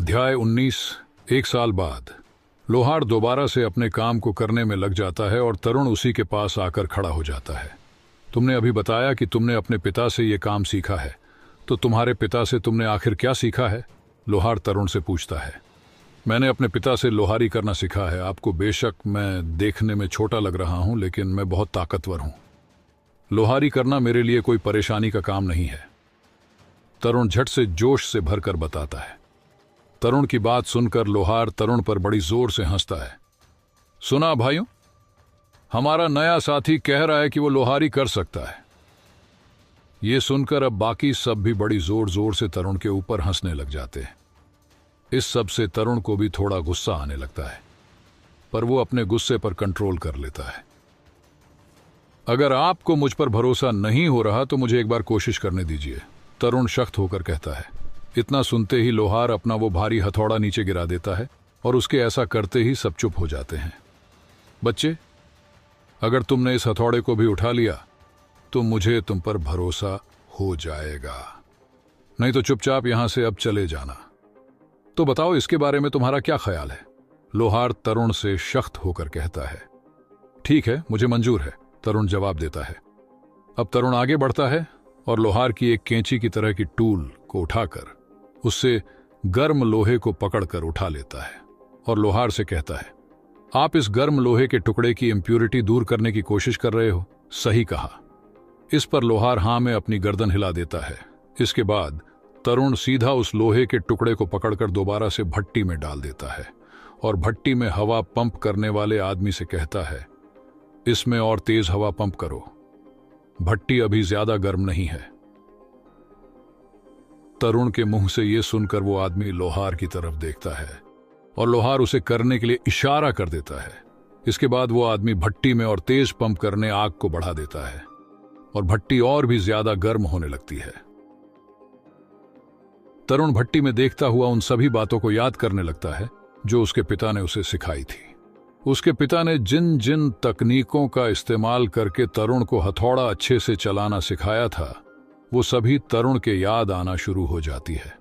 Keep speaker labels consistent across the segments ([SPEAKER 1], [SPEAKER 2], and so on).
[SPEAKER 1] अध्याय 19। एक साल बाद लोहार दोबारा से अपने काम को करने में लग जाता है और तरुण उसी के पास आकर खड़ा हो जाता है। तुमने अभी बताया कि तुमने अपने पिता से ये काम सीखा है, तो तुम्हारे पिता से तुमने आखिर क्या सीखा है? लोहार तरुण से पूछता है। मैंने अपने पिता से लोहारी करना सीखा है। आपको बेशक मैं देखने में छोटा लग रहा हूं, लेकिन मैं बहुत ताकतवर हूं। लोहारी करना मेरे लिए कोई परेशानी का काम नहीं है, तरुण झट से जोश से भरकर बताता है। तरुण की बात सुनकर लोहार तरुण पर बड़ी जोर से हंसता है। सुना भाइयों, हमारा नया साथी कह रहा है कि वो लोहारी कर सकता है। ये सुनकर अब बाकी सब भी बड़ी जोर जोर से तरुण के ऊपर हंसने लग जाते हैं। इस सब से तरुण को भी थोड़ा गुस्सा आने लगता है, पर वो अपने गुस्से पर कंट्रोल कर लेता है। अगर आपको मुझ पर भरोसा नहीं हो रहा तो मुझे एक बार कोशिश करने दीजिए, तरुण सख्त होकर कहता है। इतना सुनते ही लोहार अपना वो भारी हथौड़ा नीचे गिरा देता है और उसके ऐसा करते ही सब चुप हो जाते हैं। बच्चे, अगर तुमने इस हथौड़े को भी उठा लिया तो मुझे तुम पर भरोसा हो जाएगा, नहीं तो चुपचाप यहां से अब चले जाना। तो बताओ, इसके बारे में तुम्हारा क्या ख्याल है? लोहार तरुण से सख्त होकर कहता है। ठीक है, मुझे मंजूर है, तरुण जवाब देता है। अब तरुण आगे बढ़ता है और लोहार की एक कैंची की तरह की टूल को उठाकर उससे गर्म लोहे को पकड़कर उठा लेता है और लोहार से कहता है, आप इस गर्म लोहे के टुकड़े की इंप्योरिटी दूर करने की कोशिश कर रहे हो? सही कहा। इस पर लोहार हां में अपनी गर्दन हिला देता है। इसके बाद तरुण सीधा उस लोहे के टुकड़े को पकड़कर दोबारा से भट्टी में डाल देता है और भट्टी में हवा पंप करने वाले आदमी से कहता है, इसमें और तेज हवा पंप करो, भट्टी अभी ज्यादा गर्म नहीं है। तरुण के मुंह से यह सुनकर वो आदमी लोहार की तरफ देखता है और लोहार उसे करने के लिए इशारा कर देता है। इसके बाद वो आदमी भट्टी में और तेज पंप करने आग को बढ़ा देता है और भट्टी और भी ज्यादा गर्म होने लगती है। तरुण भट्टी में देखता हुआ उन सभी बातों को याद करने लगता है जो उसके पिता ने उसे सिखाई थी। उसके पिता ने जिन जिन तकनीकों का इस्तेमाल करके तरुण को हथौड़ा अच्छे से चलाना सिखाया था, वो सभी तरुण के याद आना शुरू हो जाती है।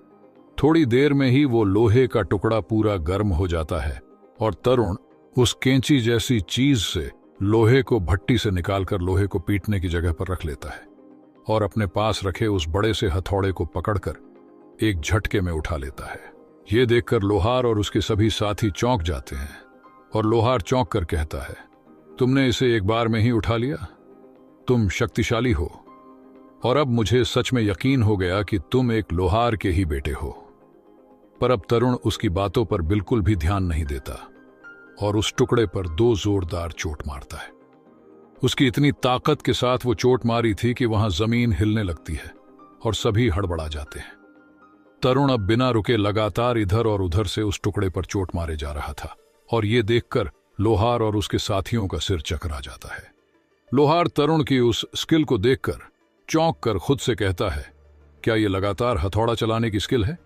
[SPEAKER 1] थोड़ी देर में ही वो लोहे का टुकड़ा पूरा गर्म हो जाता है और तरुण उस कैंची जैसी चीज से लोहे को भट्टी से निकालकर लोहे को पीटने की जगह पर रख लेता है और अपने पास रखे उस बड़े से हथौड़े को पकड़कर एक झटके में उठा लेता है। ये देखकर लोहार और उसके सभी साथी चौंक जाते हैं और लोहार चौंक कर कहता है, तुमने इसे एक बार में ही उठा लिया? तुम शक्तिशाली हो और अब मुझे सच में यकीन हो गया कि तुम एक लोहार के ही बेटे हो। पर अब तरुण उसकी बातों पर बिल्कुल भी ध्यान नहीं देता और उस टुकड़े पर दो जोरदार चोट मारता है। उसकी इतनी ताकत के साथ वो चोट मारी थी कि वहां जमीन हिलने लगती है और सभी हड़बड़ा जाते हैं। तरुण अब बिना रुके लगातार इधर और उधर से उस टुकड़े पर चोट मारे जा रहा था और ये देखकर लोहार और उसके साथियों का सिर चकरा जाता है। लोहार तरुण की उस स्किल को देखकर चौंक कर खुद से कहता है, क्या ये लगातार हथौड़ा चलाने की स्किल है?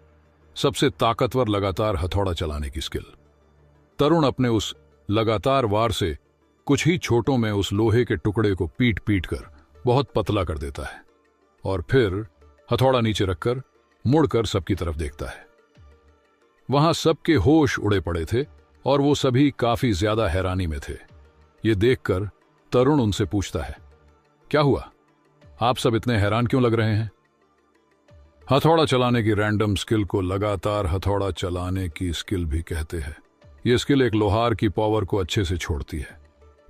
[SPEAKER 1] सबसे ताकतवर लगातार हथौड़ा चलाने की स्किल। तरुण अपने उस लगातार वार से कुछ ही छोटों में उस लोहे के टुकड़े को पीट पीट कर बहुत पतला कर देता है और फिर हथौड़ा नीचे रखकर मुड़कर सबकी तरफ देखता है। वहां सबके होश उड़े पड़े थे और वो सभी काफी ज्यादा हैरानी में थे। ये देखकर तरुण उनसे पूछता है, क्या हुआ? आप सब इतने हैरान क्यों लग रहे हैं? हथौड़ा चलाने की रैंडम स्किल को लगातार हथौड़ा चलाने की स्किल भी कहते हैं। यह स्किल एक लोहार की पावर को अच्छे से छोड़ती है।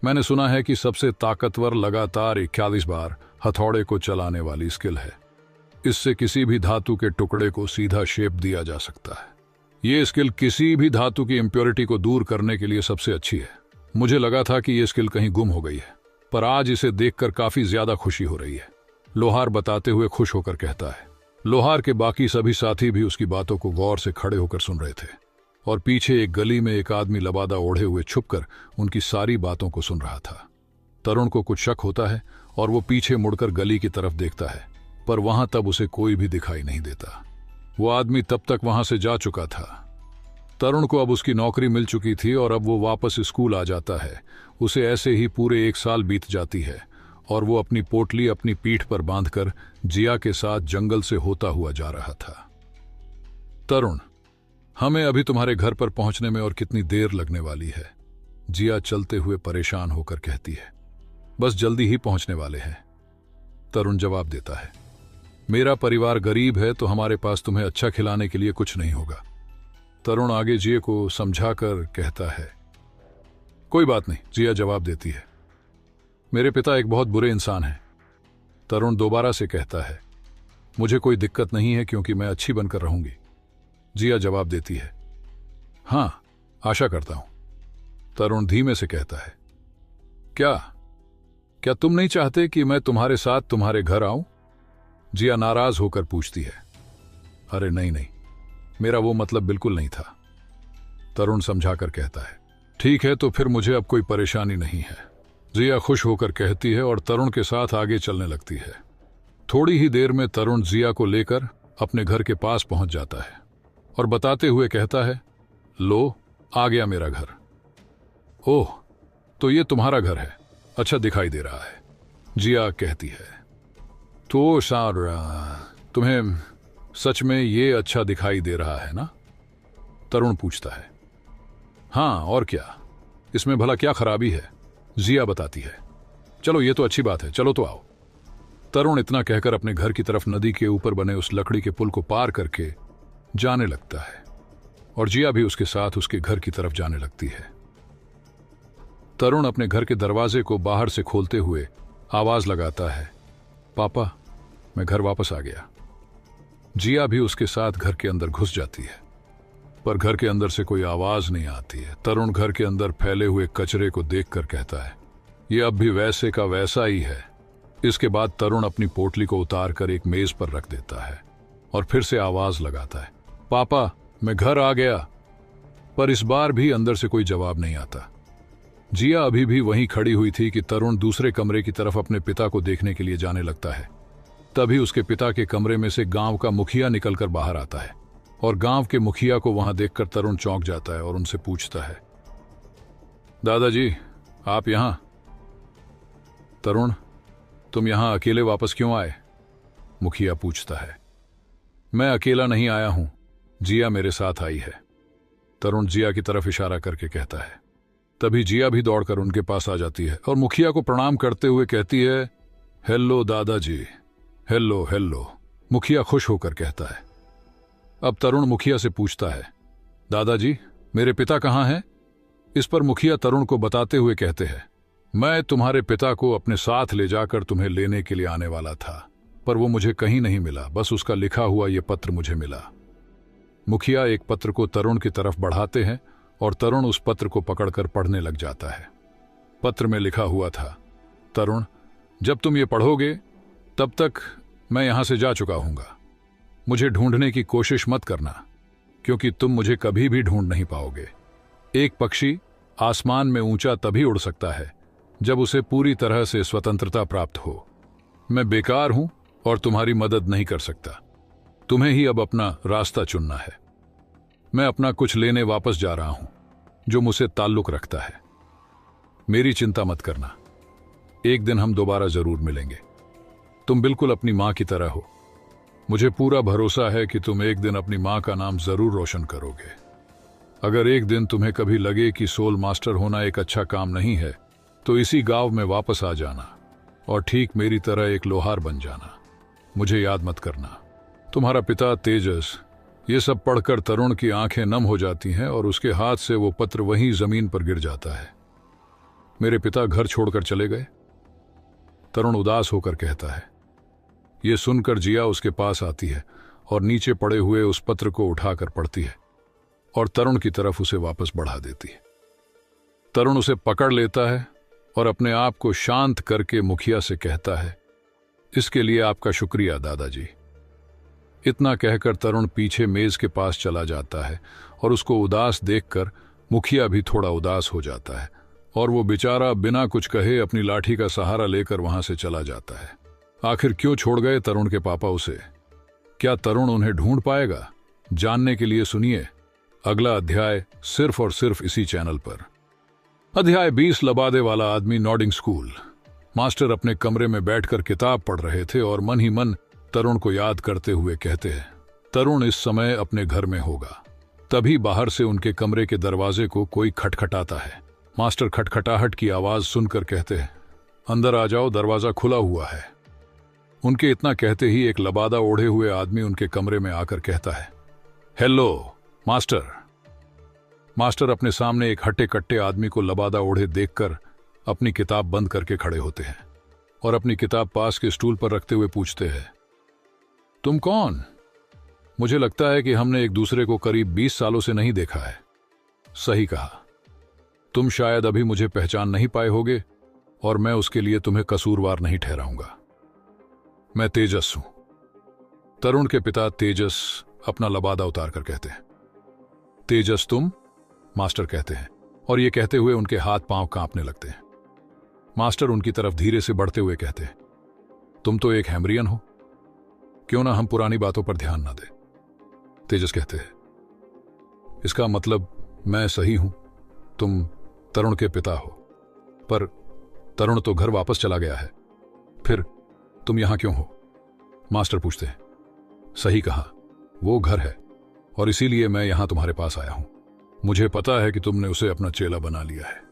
[SPEAKER 1] मैंने सुना है कि सबसे ताकतवर लगातार 41 बार हथौड़े को चलाने वाली स्किल है। इससे किसी भी धातु के टुकड़े को सीधा शेप दिया जा सकता है। यह स्किल किसी भी धातु की इंप्योरिटी को दूर करने के लिए सबसे अच्छी है। मुझे लगा था कि यह स्किल कहीं गुम हो गई है, पर आज इसे देखकर काफी ज्यादा खुशी हो रही है, लोहार बताते हुए खुश होकर कहता है। लोहार के बाकी सभी साथी भी उसकी बातों को गौर से खड़े होकर सुन रहे थे और पीछे एक गली में एक आदमी लबादा ओढ़े हुए छुपकर उनकी सारी बातों को सुन रहा था। तरुण को कुछ शक होता है और वो पीछे मुड़कर गली की तरफ देखता है, पर वहां तब उसे कोई भी दिखाई नहीं देता। वो आदमी तब तक वहां से जा चुका था। तरुण को अब उसकी नौकरी मिल चुकी थी और अब वो वापस स्कूल आ जाता है। उसे ऐसे ही पूरे 1 साल बीत जाती है और वो अपनी पोटली अपनी पीठ पर बांधकर जिया के साथ जंगल से होता हुआ जा रहा था। तरुण हमें अभी तुम्हारे घर पर पहुंचने में और कितनी देर लगने वाली है? जिया चलते हुए परेशान होकर कहती है। बस जल्दी ही पहुंचने वाले हैं, तरुण जवाब देता है। मेरा परिवार गरीब है तो हमारे पास तुम्हें अच्छा खिलाने के लिए कुछ नहीं होगा। तरुण आगे जिया को समझाकर कहता है। कोई बात नहीं, जिया जवाब देती है। मेरे पिता एक बहुत बुरे इंसान हैं। तरुण दोबारा से कहता है। मुझे कोई दिक्कत नहीं है क्योंकि मैं अच्छी बनकर रहूंगी, जिया जवाब देती है। हां, आशा करता हूं, तरुण धीमे से कहता है। क्या तुम नहीं चाहते कि मैं तुम्हारे साथ तुम्हारे घर आऊं? जिया नाराज होकर पूछती है। अरे नहीं, मेरा वो मतलब बिल्कुल नहीं था, तरुण समझाकर कहता है। ठीक है, तो फिर मुझे अब कोई परेशानी नहीं है, जिया खुश होकर कहती है और तरुण के साथ आगे चलने लगती है। थोड़ी ही देर में तरुण जिया को लेकर अपने घर के पास पहुंच जाता है और बताते हुए कहता है। लो, आ गया मेरा घर। ओह, तो ये तुम्हारा घर है, अच्छा दिखाई दे रहा है, जिया कहती है। तो सारा तुम्हें सच में ये अच्छा दिखाई दे रहा है ना? तरुण पूछता है। हां, और क्या, इसमें भला क्या खराबी है? जिया बताती है। चलो, ये तो अच्छी बात है, चलो तो आओ। तरुण इतना कहकर अपने घर की तरफ नदी के ऊपर बने उस लकड़ी के पुल को पार करके जाने लगता है और जिया भी उसके साथ उसके घर की तरफ जाने लगती है। तरुण अपने घर के दरवाजे को बाहर से खोलते हुए आवाज लगाता है। पापा, मैं घर वापस आ गया। जिया भी उसके साथ घर के अंदर घुस जाती है, पर घर के अंदर से कोई आवाज नहीं आती है। तरुण घर के अंदर फैले हुए कचरे को देखकर कहता है, ये अब भी वैसे का वैसा ही है। इसके बाद तरुण अपनी पोटली को उतारकर एक मेज पर रख देता है और फिर से आवाज लगाता है। पापा, मैं घर आ गया। पर इस बार भी अंदर से कोई जवाब नहीं आता। जिया अभी भी वहीं खड़ी हुई थी कि तरुण दूसरे कमरे की तरफ अपने पिता को देखने के लिए जाने लगता है। तभी उसके पिता के कमरे में से गांव का मुखिया निकलकर बाहर आता है और गांव के मुखिया को वहां देखकर तरुण चौंक जाता है और उनसे पूछता है। दादाजी, आप यहां? तरुण, तुम यहां अकेले वापस क्यों आए? मुखिया पूछता है। मैं अकेला नहीं आया हूं, जिया मेरे साथ आई है, तरुण जिया की तरफ इशारा करके कहता है। तभी जिया भी दौड़कर उनके पास आ जाती है और मुखिया को प्रणाम करते हुए कहती है। हेलो दादाजी। हेलो, मुखिया खुश होकर कहता है। अब तरुण मुखिया से पूछता है, दादाजी, मेरे पिता कहां हैं? इस पर मुखिया तरुण को बताते हुए कहते हैं, मैं तुम्हारे पिता को अपने साथ ले जाकर तुम्हें लेने के लिए आने वाला था, पर वो मुझे कहीं नहीं मिला, बस उसका लिखा हुआ ये पत्र मुझे मिला। मुखिया एक पत्र को तरुण की तरफ बढ़ाते हैं और तरुण उस पत्र को पकड़कर पढ़ने लग जाता है। पत्र में लिखा हुआ था, तरुण, जब तुम ये पढ़ोगे तब तक मैं यहां से जा चुका हूंगा। मुझे ढूंढने की कोशिश मत करना, क्योंकि तुम मुझे कभी भी ढूंढ नहीं पाओगे। एक पक्षी आसमान में ऊंचा तभी उड़ सकता है जब उसे पूरी तरह से स्वतंत्रता प्राप्त हो। मैं बेकार हूं और तुम्हारी मदद नहीं कर सकता। तुम्हें ही अब अपना रास्ता चुनना है। मैं अपना कुछ लेने वापस जा रहा हूं जो मुझसे ताल्लुक रखता है। मेरी चिंता मत करना, एक दिन हम दोबारा जरूर मिलेंगे। तुम बिल्कुल अपनी मां की तरह हो। मुझे पूरा भरोसा है कि तुम एक दिन अपनी मां का नाम जरूर रोशन करोगे। अगर एक दिन तुम्हें कभी लगे कि सोल मास्टर होना एक अच्छा काम नहीं है, तो इसी गांव में वापस आ जाना और ठीक मेरी तरह एक लोहार बन जाना। मुझे याद मत करना। तुम्हारा पिता तेजस। ये सब पढ़कर तरुण की आंखें नम हो जाती हैं और उसके हाथ से वो पत्र वहीं जमीन पर गिर जाता है। मेरे पिता घर छोड़कर चले गए, तरुण उदास होकर कहता है। ये सुनकर जिया उसके पास आती है और नीचे पड़े हुए उस पत्र को उठाकर पढ़ती है और तरुण की तरफ उसे वापस बढ़ा देती है। तरुण उसे पकड़ लेता है और अपने आप को शांत करके मुखिया से कहता है, इसके लिए आपका शुक्रिया दादाजी। इतना कहकर तरुण पीछे मेज के पास चला जाता है और उसको उदास देखकर मुखिया भी थोड़ा उदास हो जाता है और वो बेचारा बिना कुछ कहे अपनी लाठी का सहारा लेकर वहां से चला जाता है। आखिर क्यों छोड़ गए तरुण के पापा उसे? क्या तरुण उन्हें ढूंढ पाएगा? जानने के लिए सुनिए अगला अध्याय सिर्फ और सिर्फ इसी चैनल पर। अध्याय 20 लबादे वाला आदमी नॉर्डिंग स्कूल। मास्टर अपने कमरे में बैठकर किताब पढ़ रहे थे और मन ही मन तरुण को याद करते हुए कहते हैं, तरुण इस समय अपने घर में होगा। तभी बाहर से उनके कमरे के दरवाजे को कोई खटखटाता है। मास्टर खटखटाहट की आवाज सुनकर कहते हैं, अंदर आ जाओ, दरवाजा खुला हुआ है। उनके इतना कहते ही एक लबादा ओढ़े हुए आदमी उनके कमरे में आकर कहता है, हेलो मास्टर। मास्टर अपने सामने एक हट्टे कट्टे आदमी को लबादा ओढ़े देखकर अपनी किताब बंद करके खड़े होते हैं और अपनी किताब पास के स्टूल पर रखते हुए पूछते हैं, तुम कौन? मुझे लगता है कि हमने एक दूसरे को करीब 20 सालों से नहीं देखा है। सही कहा, तुम शायद अभी मुझे पहचान नहीं पाए होगे और मैं उसके लिए तुम्हें कसूरवार नहीं ठहराऊंगा। मैं तेजस हूं। तरुण के पिता तेजस अपना लबादा उतार कर कहते हैं। तेजस तुम? मास्टर कहते हैं और ये कहते हुए उनके हाथ पांव कांपने लगते हैं। मास्टर उनकी तरफ धीरे से बढ़ते हुए कहते हैं, तुम तो एक हैमरियन हो, क्यों ना हम पुरानी बातों पर ध्यान ना दें। तेजस कहते हैं, इसका मतलब मैं सही हूं, तुम तरुण के पिता हो, पर तरुण तो घर वापस चला गया है, फिर तुम यहां क्यों हो? मास्टर पूछते हैं, सही कहा, वो घर है और इसीलिए मैं यहां तुम्हारे पास आया हूं। मुझे पता है कि तुमने उसे अपना चेला बना लिया है।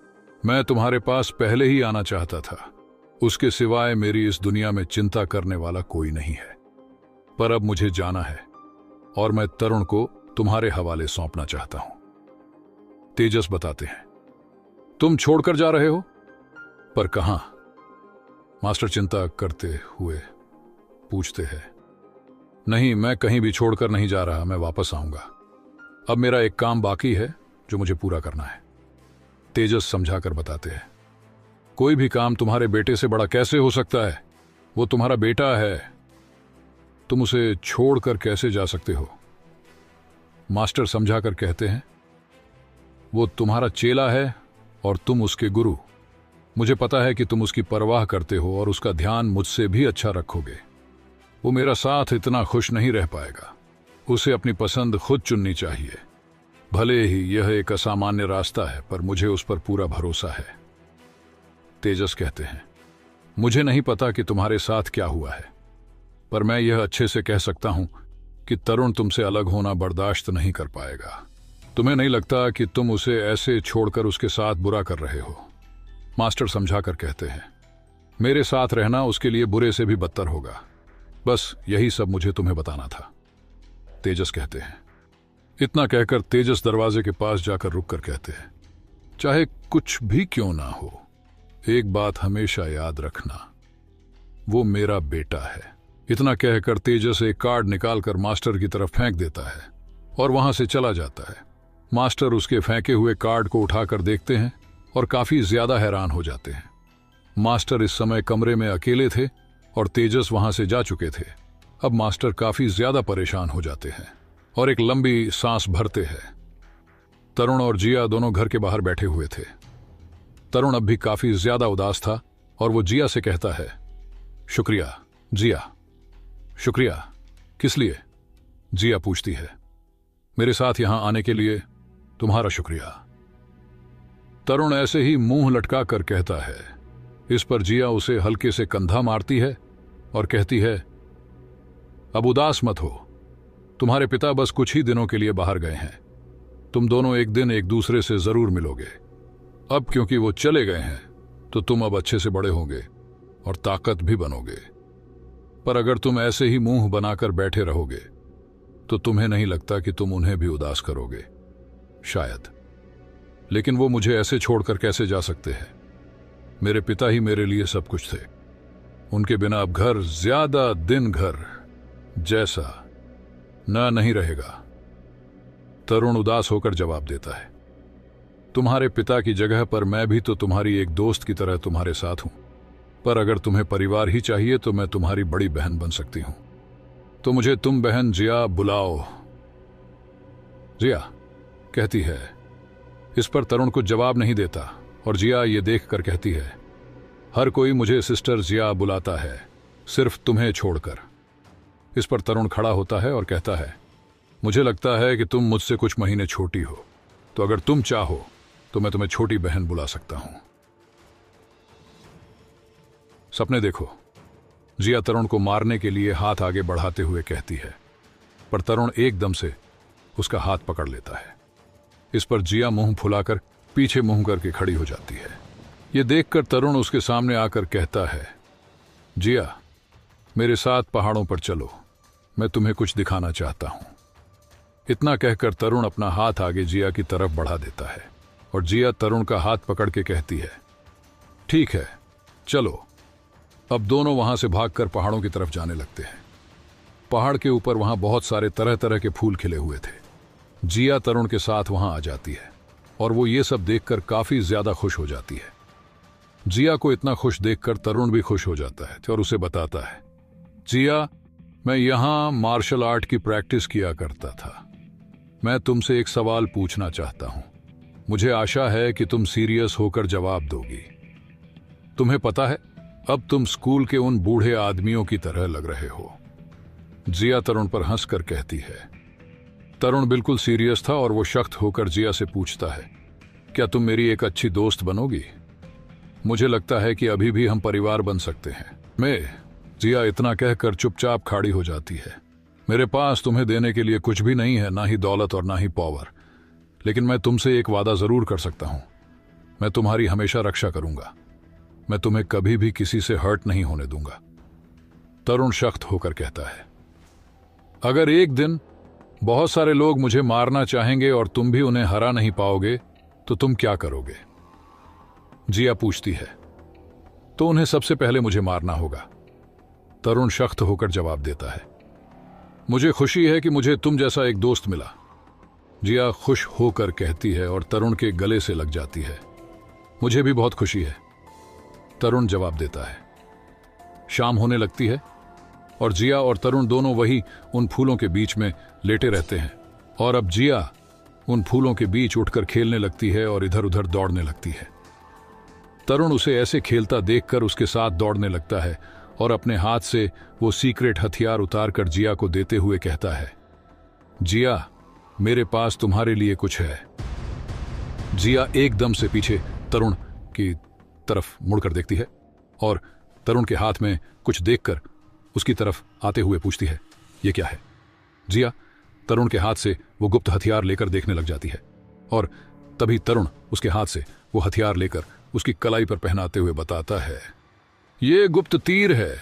[SPEAKER 1] मैं तुम्हारे पास पहले ही आना चाहता था, उसके सिवाय मेरी इस दुनिया में चिंता करने वाला कोई नहीं है, पर अब मुझे जाना है और मैं तरुण को तुम्हारे हवाले सौंपना चाहता हूं। तेजस बताते हैं, तुम छोड़कर जा रहे हो? पर कहां? मास्टर चिंता करते हुए पूछते हैं, नहीं, मैं कहीं भी छोड़कर नहीं जा रहा, मैं वापस आऊंगा। अब मेरा एक काम बाकी है जो मुझे पूरा करना है। तेजस समझाकर बताते हैं, कोई भी काम तुम्हारे बेटे से बड़ा कैसे हो सकता है? वो तुम्हारा बेटा है, तुम उसे छोड़कर कैसे जा सकते हो? मास्टर समझाकर कहते हैं, वो तुम्हारा चेला है और तुम उसके गुरु। मुझे पता है कि तुम उसकी परवाह करते हो और उसका ध्यान मुझसे भी अच्छा रखोगे। वो मेरा साथ इतना खुश नहीं रह पाएगा, उसे अपनी पसंद खुद चुननी चाहिए। भले ही यह एक असामान्य रास्ता है, पर मुझे उस पर पूरा भरोसा है। तेजस कहते हैं, मुझे नहीं पता कि तुम्हारे साथ क्या हुआ है, पर मैं यह अच्छे से कह सकता हूं कि तरुण तुमसे अलग होना बर्दाश्त नहीं कर पाएगा। तुम्हें नहीं लगता कि तुम उसे ऐसे छोड़कर उसके साथ बुरा कर रहे हो? मास्टर समझाकर कहते हैं, मेरे साथ रहना उसके लिए बुरे से भी बदतर होगा। बस यही सब मुझे तुम्हें बताना था। तेजस कहते हैं। इतना कहकर तेजस दरवाजे के पास जाकर रुक कर कहते हैं, चाहे कुछ भी क्यों ना हो, एक बात हमेशा याद रखना, वो मेरा बेटा है। इतना कहकर तेजस एक कार्ड निकालकर मास्टर की तरफ फेंक देता है और वहां से चला जाता है। मास्टर उसके फेंके हुए कार्ड को उठाकर देखते हैं और काफी ज्यादा हैरान हो जाते हैं। मास्टर इस समय कमरे में अकेले थे और तेजस वहां से जा चुके थे। अब मास्टर काफी ज्यादा परेशान हो जाते हैं और एक लंबी सांस भरते हैं। तरुण और जिया दोनों घर के बाहर बैठे हुए थे। तरुण अब भी काफी ज्यादा उदास था और वो जिया से कहता है, शुक्रिया जिया। शुक्रिया किस लिए? जिया पूछती है। मेरे साथ यहां आने के लिए तुम्हारा शुक्रिया। तरुण ऐसे ही मुंह लटका कर कहता है। इस पर जिया उसे हल्के से कंधा मारती है और कहती है, अब उदास मत हो, तुम्हारे पिता बस कुछ ही दिनों के लिए बाहर गए हैं। तुम दोनों एक दिन एक दूसरे से जरूर मिलोगे। अब क्योंकि वो चले गए हैं तो तुम अब अच्छे से बड़े होंगे और ताकत भी बनोगे। पर अगर तुम ऐसे ही मुंह बनाकर बैठे रहोगे तो तुम्हें नहीं लगता कि तुम उन्हें भी उदास करोगे? शायद, लेकिन वो मुझे ऐसे छोड़कर कैसे जा सकते हैं? मेरे पिता ही मेरे लिए सब कुछ थे। उनके बिना अब घर ज्यादा दिन घर जैसा नहीं रहेगा। तरुण उदास होकर जवाब देता है, तुम्हारे पिता की जगह पर मैं भी तो तुम्हारी एक दोस्त की तरह तुम्हारे साथ हूं। पर अगर तुम्हें परिवार ही चाहिए तो मैं तुम्हारी बड़ी बहन बन सकती हूं। तो मुझे तुम बहन जिया बुलाओ। जिया कहती है। इस पर तरुण कुछ जवाब नहीं देता और जिया ये देखकर कहती है, हर कोई मुझे सिस्टर जिया बुलाता है, सिर्फ तुम्हें छोड़कर। इस पर तरुण खड़ा होता है और कहता है, मुझे लगता है कि तुम मुझसे कुछ महीने छोटी हो, तो अगर तुम चाहो तो मैं तुम्हें छोटी बहन बुला सकता हूं। सपने देखो, जिया तरुण को मारने के लिए हाथ आगे बढ़ाते हुए कहती है, पर तरुण एकदम से उसका हाथ पकड़ लेता है। इस पर जिया मुंह फुलाकर पीछे मुंह करके खड़ी हो जाती है। ये देखकर तरुण उसके सामने आकर कहता है, जिया, मेरे साथ पहाड़ों पर चलो, मैं तुम्हें कुछ दिखाना चाहता हूं। इतना कहकर तरुण अपना हाथ आगे जिया की तरफ बढ़ा देता है और जिया तरुण का हाथ पकड़ के कहती है, ठीक है, चलो। अब दोनों वहां से भागकर पहाड़ों की तरफ जाने लगते हैं। पहाड़ के ऊपर वहां बहुत सारे तरह तरह के फूल खिले हुए थे। जिया तरुण के साथ वहां आ जाती है और वो ये सब देखकर काफी ज्यादा खुश हो जाती है। जिया को इतना खुश देखकर तरुण भी खुश हो जाता है और उसे बताता है, जिया, मैं यहां मार्शल आर्ट की प्रैक्टिस किया करता था। मैं तुमसे एक सवाल पूछना चाहता हूं। मुझे आशा है कि तुम सीरियस होकर जवाब दोगी। तुम्हें पता है, अब तुम स्कूल के उन बूढ़े आदमियों की तरह लग रहे हो। जिया तरुण पर हंसकर कहती है। तरुण बिल्कुल सीरियस था और वो सख्त होकर जिया से पूछता है, क्या तुम मेरी एक अच्छी दोस्त बनोगी? मुझे लगता है कि अभी भी हम परिवार बन सकते हैं। जिया इतना कहकर चुपचाप खड़ी हो जाती है। मेरे पास तुम्हें देने के लिए कुछ भी नहीं है, ना ही दौलत और ना ही पावर, लेकिन मैं तुमसे एक वादा जरूर कर सकता हूं। मैं तुम्हारी हमेशा रक्षा करूंगा। मैं तुम्हें कभी भी किसी से हर्ट नहीं होने दूंगा। तरुण सख्त होकर कहता है, अगर एक दिन बहुत सारे लोग मुझे मारना चाहेंगे और तुम भी उन्हें हरा नहीं पाओगे तो तुम क्या करोगे? जिया पूछती है, तो उन्हें सबसे पहले मुझे मारना होगा। तरुण सख्त होकर जवाब देता है, मुझे खुशी है कि मुझे तुम जैसा एक दोस्त मिला। जिया खुश होकर कहती है और तरुण के गले से लग जाती है। मुझे भी बहुत खुशी है, तरुण जवाब देता है। शाम होने लगती है और जिया और तरुण दोनों वही उन फूलों के बीच में लेटे रहते हैं और अब जिया उन फूलों के बीच उठकर खेलने लगती है और इधर उधर दौड़ने लगती है। तरुण उसे ऐसे खेलता देखकर उसके साथ दौड़ने लगता है और अपने हाथ से वो सीक्रेट हथियार उतारकर जिया को देते हुए कहता है, जिया, मेरे पास तुम्हारे लिए कुछ है। जिया एकदम से पीछे तरुण की तरफ मुड़कर देखती है और तरुण के हाथ में कुछ देखकर उसकी तरफ आते हुए पूछती है, यह क्या है? जिया तरुण के हाथ से वो गुप्त हथियार लेकर देखने लग जाती है और तभी तरुण उसके हाथ से वो हथियार लेकर उसकी कलाई पर पहनाते हुए बताता है, ये गुप्त तीर है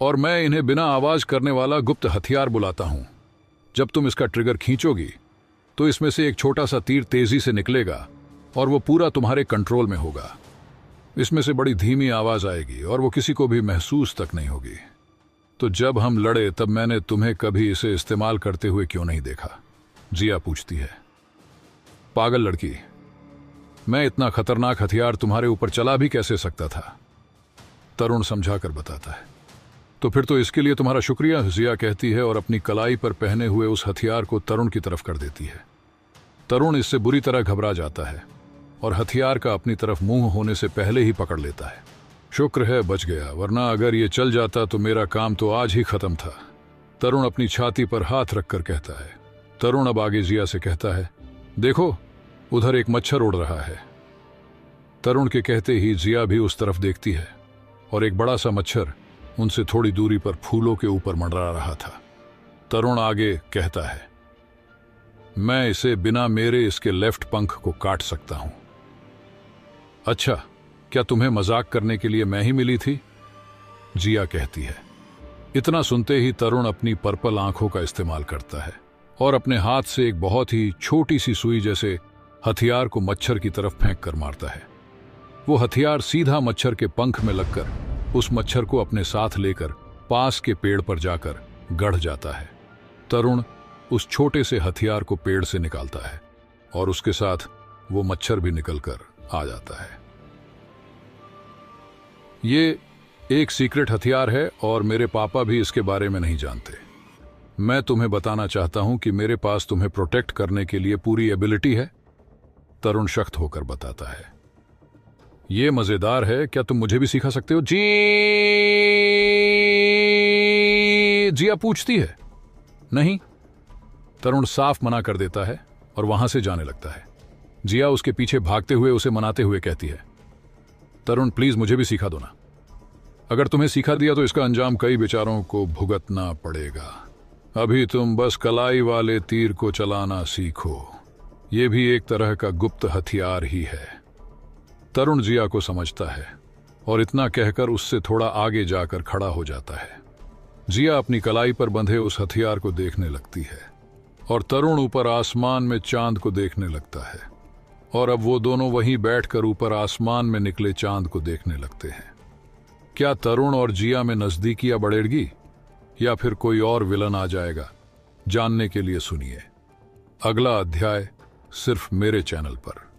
[SPEAKER 1] और मैं इन्हें बिना आवाज करने वाला गुप्त हथियार बुलाता हूं। जब तुम इसका ट्रिगर खींचोगी तो इसमें से एक छोटा सा तीर तेजी से निकलेगा और वो पूरा तुम्हारे कंट्रोल में होगा। इसमें से बड़ी धीमी आवाज आएगी और वो किसी को भी महसूस तक नहीं होगी। तो जब हम लड़े तब मैंने तुम्हें कभी इसे इस्तेमाल करते हुए क्यों नहीं देखा? जिया पूछती है। पागल लड़की, मैं इतना खतरनाक हथियार तुम्हारे ऊपर चला भी कैसे सकता था? तरुण समझाकर बताता है। तो फिर तो इसके लिए तुम्हारा शुक्रिया, जिया कहती है और अपनी कलाई पर पहने हुए उस हथियार को तरुण की तरफ कर देती है। तरुण इससे बुरी तरह घबरा जाता है और हथियार का अपनी तरफ मुंह होने से पहले ही पकड़ लेता है। शुक्र है बच गया, वरना अगर ये चल जाता तो मेरा काम तो आज ही खत्म था। तरुण अपनी छाती पर हाथ रखकर कहता है। तरुण अब आगे जिया से कहता है, देखो उधर एक मच्छर उड़ रहा है। तरुण के कहते ही जिया भी उस तरफ देखती है और एक बड़ा सा मच्छर उनसे थोड़ी दूरी पर फूलों के ऊपर मंडरा रहा था। तरुण आगे कहता है, मैं इसे बिना मेरे इसके लेफ्ट पंख को काट सकता हूं। अच्छा, क्या तुम्हें मजाक करने के लिए मैं ही मिली थी? जिया कहती है। इतना सुनते ही तरुण अपनी पर्पल आंखों का इस्तेमाल करता है और अपने हाथ से एक बहुत ही छोटी सी सुई जैसे हथियार को मच्छर की तरफ फेंक कर मारता है। वो हथियार सीधा मच्छर के पंख में लगकर उस मच्छर को अपने साथ लेकर पास के पेड़ पर जाकर गड़ जाता है। तरुण उस छोटे से हथियार को पेड़ से निकालता है और उसके साथ वो मच्छर भी निकलकर आ जाता है। ये एक सीक्रेट हथियार है और मेरे पापा भी इसके बारे में नहीं जानते। मैं तुम्हें बताना चाहता हूं कि मेरे पास तुम्हें प्रोटेक्ट करने के लिए पूरी एबिलिटी है। तरुण सख्त होकर बताता है। ये मजेदार है, क्या तुम मुझे भी सिखा सकते हो? जिया पूछती है। नहीं, तरुण साफ मना कर देता है और वहां से जाने लगता है। जिया उसके पीछे भागते हुए उसे मनाते हुए कहती है, तरुण प्लीज मुझे भी सिखा दो ना। अगर तुम्हें सिखा दिया तो इसका अंजाम कई बेचारों को भुगतना पड़ेगा। अभी तुम बस कलाई वाले तीर को चलाना सीखो। ये भी एक तरह का गुप्त हथियार ही है। तरुण जिया को समझता है और इतना कहकर उससे थोड़ा आगे जाकर खड़ा हो जाता है। जिया अपनी कलाई पर बंधे उस हथियार को देखने लगती है और तरुण ऊपर आसमान में चांद को देखने लगता है। और अब वो दोनों वहीं बैठकर ऊपर आसमान में निकले चांद को देखने लगते हैं। क्या तरुण और जिया में नजदीकियां बढ़ेगी या फिर कोई और विलन आ जाएगा? जानने के लिए सुनिए अगला अध्याय सिर्फ मेरे चैनल पर।